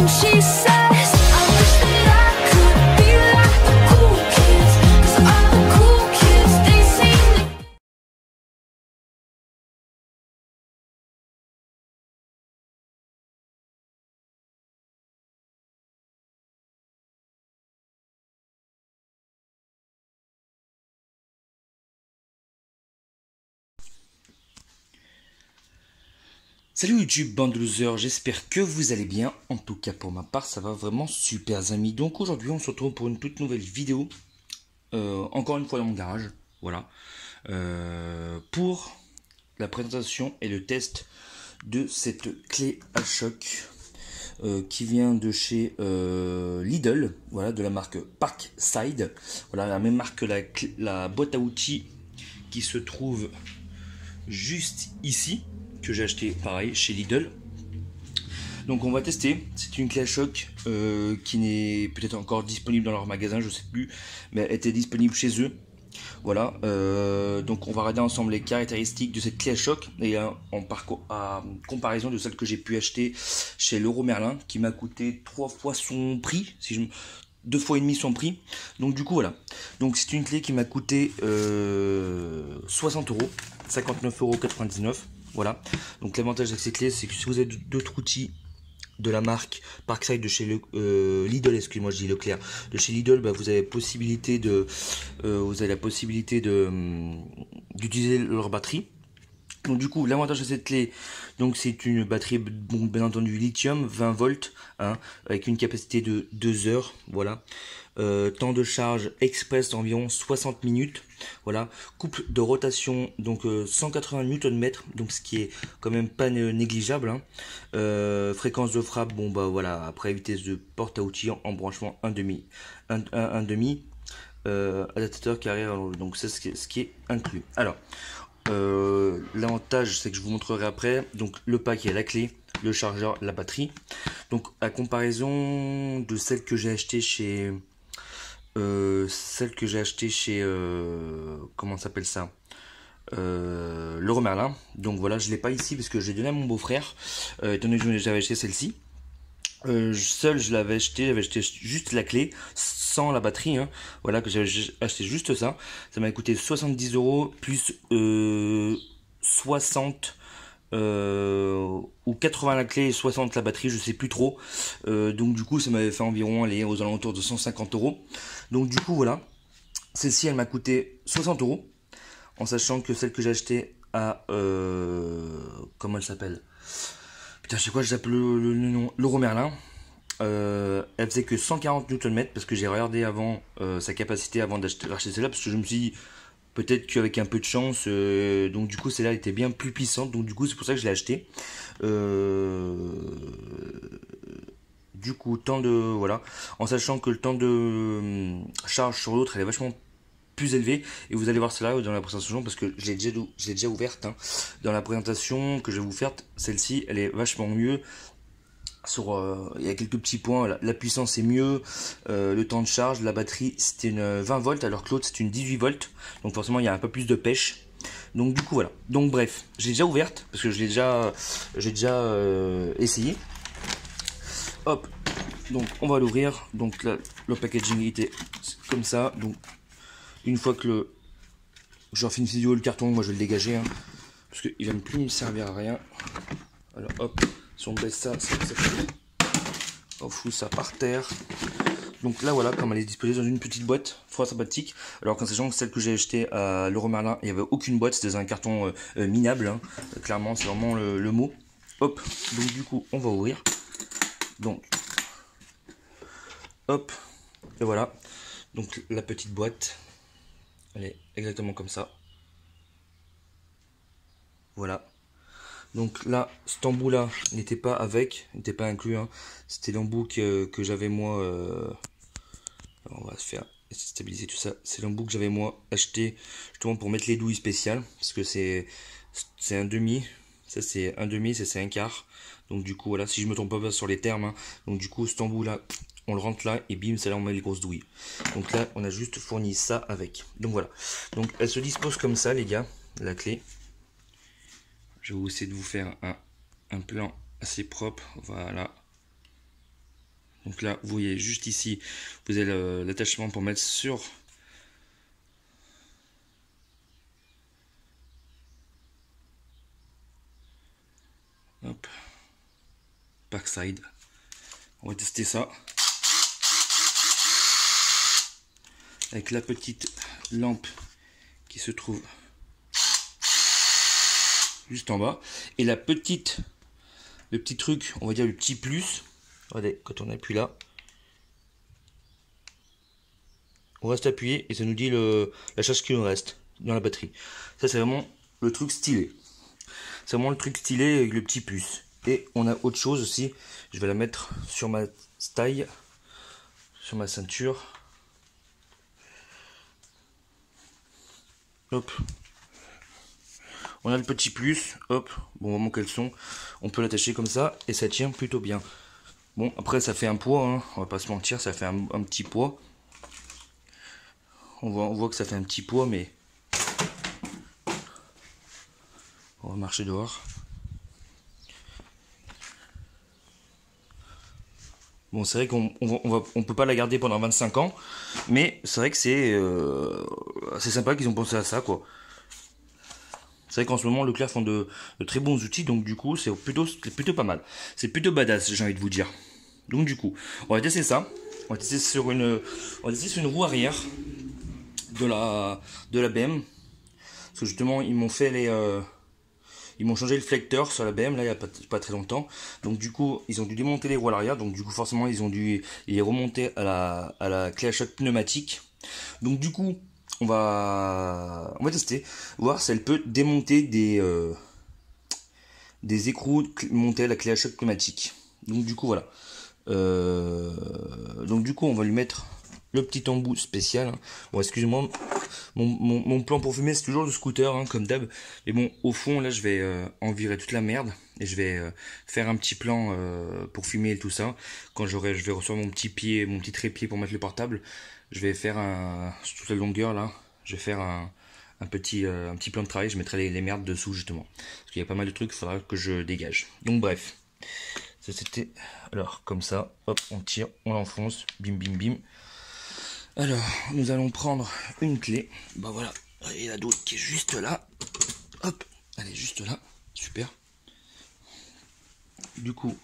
And she says, I wish that I could be like the cool kids, 'cause all the cool kids, they seem to. Salut YouTube, bande de losers, j'espère que vous allez bien. En tout cas pour ma part ça va vraiment super amis. Donc aujourd'hui on se retrouve pour une toute nouvelle vidéo. Encore une fois dans mon garage. Voilà. Pour la présentation et le test de cette clé à choc qui vient de chez Lidl. Voilà, de la marque Parkside. Voilà, la même marque que la boîte à outils qui se trouve juste ici, que j'ai acheté pareil chez Lidl. Donc on va tester. C'est une clé à choc qui n'est peut-être encore disponible dans leur magasin, je sais plus, mais elle était disponible chez eux. Voilà, donc on va regarder ensemble les caractéristiques de cette clé à choc et en comparaison de celle que j'ai pu acheter chez Leroy Merlin, qui m'a coûté 3 fois son prix, 2 fois et demi son prix. Donc du coup voilà, donc c'est une clé qui m'a coûté 60 €, 59,99 €. Voilà, donc l'avantage avec ces clés, c'est que si vous avez d'autres outils de la marque Parkside de chez Lidl, excusez-moi je dis Leclerc, de chez Lidl, bah, vous avez la possibilité d'utiliser leur batterie. Donc du coup l'avantage de cette clé, donc c'est une batterie bon, bien entendu lithium 20 volts hein, avec une capacité de 2 heures. Voilà, temps de charge express d'environ 60 minutes. Voilà, couple de rotation donc 180 Nm, donc ce qui est quand même pas négligeable hein. Fréquence de frappe, bon bah voilà, après vitesse de porte à outils en branchement 1,5 adaptateur carré, donc c'est ce qui est inclus. Alors l'avantage c'est que je vous montrerai après, donc le pack et la clé, le chargeur, la batterie. Donc à comparaison de celle que j'ai acheté chez comment s'appelle ça, Leroy Merlin. Donc voilà, je l'ai pas ici parce que j'ai donné à mon beau-frère, étant donné que j'avais acheté celle-ci. Seul je l'avais acheté, j'avais acheté juste la clé sans la batterie hein. Voilà, que j'avais acheté juste ça m'a coûté 70 € plus 60 ou 80 la clé et 60 la batterie, je sais plus trop. Donc du coup ça m'avait fait environ aller aux alentours de 150 €. Donc du coup voilà, celle-ci elle m'a coûté 60 €, en sachant que celle que j'ai acheté à comment elle s'appelle, putain je sais quoi, j'appelle le nom, Leroy Merlin. Elle faisait que 140 Nm parce que j'ai regardé avant sa capacité avant d'acheter celle-là, parce que je me suis dit peut-être qu'avec un peu de chance, donc du coup celle-là était bien plus puissante, donc du coup c'est pour ça que je l'ai acheté. Du coup temps de voilà, en sachant que le temps de charge sur l'autre elle est vachement plus élevé, et vous allez voir cela dans la présentation parce que je l'ai déjà ouverte hein. Dans la présentation que je vais vous faire, celle-ci elle est vachement mieux. Il y a quelques petits points, la puissance est mieux, le temps de charge, la batterie c'était une 20 volts alors que l'autre c'est une 18 volts, donc forcément il y a un peu plus de pêche. Donc du coup voilà, donc bref, je l'ai déjà ouverte parce que j'ai déjà essayé. Hop, donc on va l'ouvrir. Donc là le packaging était comme ça, donc une fois que j'en fais une vidéo, le carton moi je vais le dégager hein, parce qu'il va plus me servir à rien. Alors hop, si on baisse ça, on fout ça par terre. Donc là voilà, comme elle est disposée dans une petite boîte froid sympathique, alors qu'en sachant que celle que j'ai achetée à Leroy Merlin, il n'y avait aucune boîte, c'était un carton minable hein. Clairement c'est vraiment le mot. Hop, donc du coup on va ouvrir. Donc hop, et voilà, donc la petite boîte elle est exactement comme ça. Voilà. Donc là, cet embout là n'était pas inclus hein. C'était l'embout que j'avais moi. On va se faire stabiliser tout ça. C'est l'embout que j'avais moi acheté justement pour mettre les douilles spéciales, parce que c'est un demi. Ça c'est un demi, ça c'est un quart. Donc du coup voilà, si je me trompe pas sur les termes hein. Donc du coup cet embout là, on le rentre là et bim, c'est là on met les grosses douilles. Donc là on a juste fourni ça avec. Donc voilà. Donc elle se dispose comme ça les gars, la clé. Je vais essayer de vous faire un plan assez propre. Voilà. Donc là, vous voyez juste ici, vous avez l'attachement pour mettre sur hop, backside. On va tester ça avec la petite lampe qui se trouve juste en bas et le petit truc, on va dire le petit plus. Regardez, quand on appuie là, on reste appuyé et ça nous dit la charge qui nous reste dans la batterie. Ça c'est vraiment le truc stylé. C'est vraiment le truc stylé avec le petit plus. Et on a autre chose aussi. Je vais la mettre sur ma taille, sur ma ceinture. Hop. On a le petit plus. Hop. Bon, au moment qu'elles sont, on peut l'attacher comme ça et ça tient plutôt bien. Bon, après ça fait un poids, hein. On va pas se mentir, ça fait un petit poids. On voit que ça fait un petit poids, mais on va marcher dehors. Bon, c'est vrai qu'on peut pas la garder pendant 25 ans, mais c'est vrai que c'est sympa qu'ils ont pensé à ça, quoi. C'est vrai qu'en ce moment, Leclerc font de très bons outils, donc du coup, c'est plutôt pas mal. C'est plutôt badass, j'ai envie de vous dire. Donc du coup, on va tester ça. On va tester sur une roue arrière de la BM. Parce que justement, ils m'ont changé le flecteur sur la BM là il n'y a pas très longtemps. Donc du coup ils ont dû démonter les roues à l'arrière. Donc du coup forcément ils ont dû les remonter à la clé à choc pneumatique. Donc du coup on va tester, voir si elle peut démonter des écrous montés à la clé à choc pneumatique. Donc du coup voilà. Donc du coup on va lui mettre le petit embout spécial, hein. Bon, excusez-moi, mon plan pour fumer c'est toujours le scooter, hein, comme d'hab. Mais bon, au fond là je vais en virer toute la merde et je vais faire un petit plan pour fumer et tout ça. Quand je vais recevoir mon petit trépied pour mettre le portable, je vais faire sur toute la longueur là, je vais faire un petit plan de travail. Je mettrai les merdes dessous justement, parce qu'il y a pas mal de trucs, il faudra que je dégage. Donc bref, ça c'était alors comme ça, hop, on tire, on l'enfonce, bim bim bim. Alors, nous allons prendre une clé. Bah voilà, il y en a d'autres qui est juste là. Hop, elle est juste là. Super. Du coup,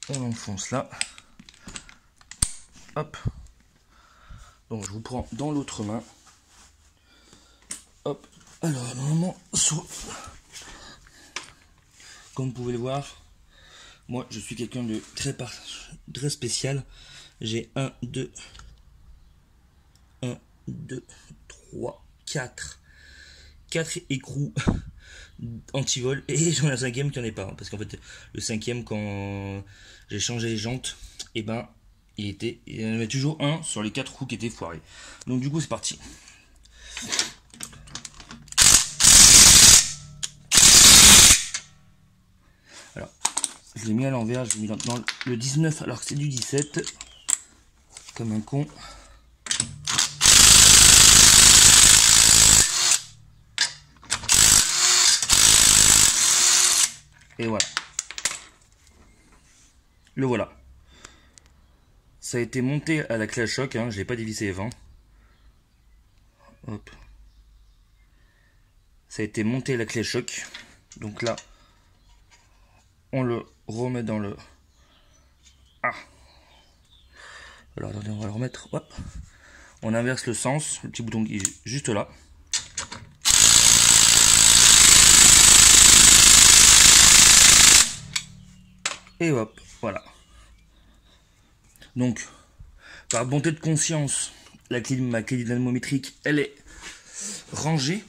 on enfonce là. Hop. Donc, je vous prends dans l'autre main. Hop. Alors, normalement, comme vous pouvez le voir, moi, je suis quelqu'un de très spécial. J'ai 1, 2, 3, 4 écrous anti-vol et j'en ai un cinquième qui en est pas, hein, parce qu'en fait le cinquième quand j'ai changé les jantes et ben il y en avait toujours un sur les 4 roues qui étaient foirés. Donc du coup c'est parti. Alors je l'ai mis à l'envers, je l'ai mis dans le 19 alors que c'est du 17 comme un con. Et voilà. Le voilà. Ça a été monté à la clé à choc, hein, je l'ai pas dévissé les vents. Hop. Ça a été monté à la clé à choc. Donc là, on le remet dans le... Ah. Alors attendez, on va le remettre. Hop. On inverse le sens, le petit bouton qui est juste là. Et hop, voilà. Donc, par bonté de conscience, ma clé dynamométrique, elle est rangée.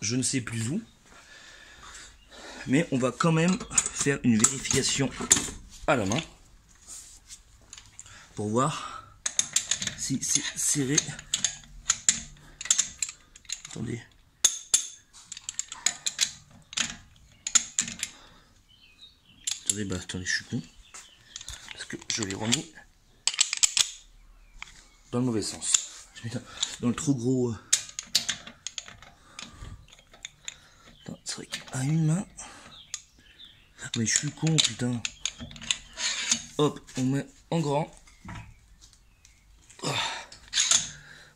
Je ne sais plus où. Mais on va quand même faire une vérification à la main. Pour voir si c'est serré. Attendez. Attendez, je suis con. Parce que je l'ai remis dans le mauvais sens. Dans le trop gros. C'est vrai qu'à une main. Mais je suis con, putain. Hop, on met en grand.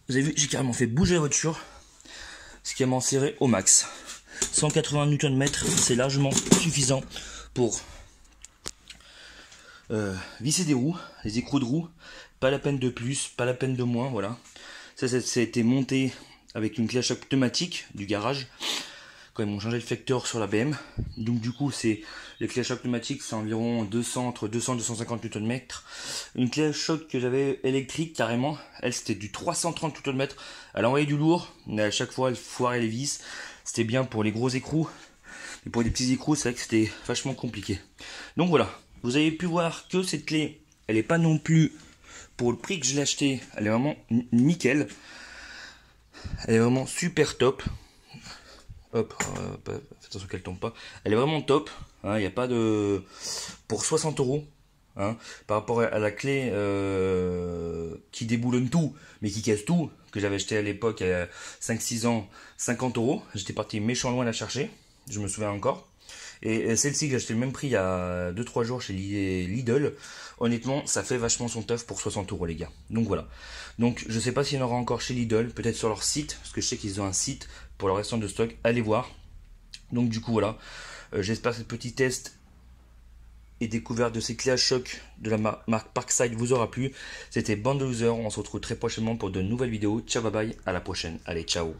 Vous avez vu, j'ai carrément fait bouger la voiture, ce qui m'a serré au max. 180 Nm, c'est largement suffisant pour visser des roues, les écrous de roues. Pas la peine de plus, pas la peine de moins, voilà. Ça a été monté avec une clé à choc pneumatique du garage, quand ils m'ont changé le flecteur sur la BM. Donc du coup, c'est les clés à choc pneumatiques, c'est environ 200, entre 200 et 250 Nm. Une clé à choc que j'avais électrique, carrément, elle, c'était du 330 Nm. Elle envoyait du lourd, mais à chaque fois, elle foirait les vis. C'était bien pour les gros écrous. Mais pour les petits écrous, c'est vrai que c'était vachement compliqué. Donc voilà, vous avez pu voir que cette clé, elle n'est pas non plus, pour le prix que je l'ai acheté, elle est vraiment nickel. Elle est vraiment super top. Hop, faites attention qu'elle tombe pas. Elle est vraiment top. Il n'y a pas de... Pour 60 €, par rapport à la clé qui déboulonne tout, mais qui casse tout, que j'avais acheté à l'époque, il y a 5-6 ans, 50 €. J'étais parti méchant loin la chercher, je me souviens encore. Et celle-ci que j'ai acheté le même prix il y a 2-3 jours chez Lidl, honnêtement ça fait vachement son teuf pour 60 € les gars. Donc voilà. Donc je sais pas s'il y en aura encore chez Lidl, peut-être sur leur site, parce que je sais qu'ils ont un site pour leur restant de stock, allez voir. Donc du coup voilà, j'espère que ce petit test et découverte de ces clés à choc de la marque Parkside vous aura plu. C'était Bande de Losers, on se retrouve très prochainement pour de nouvelles vidéos. Ciao, bye bye, à la prochaine, allez ciao.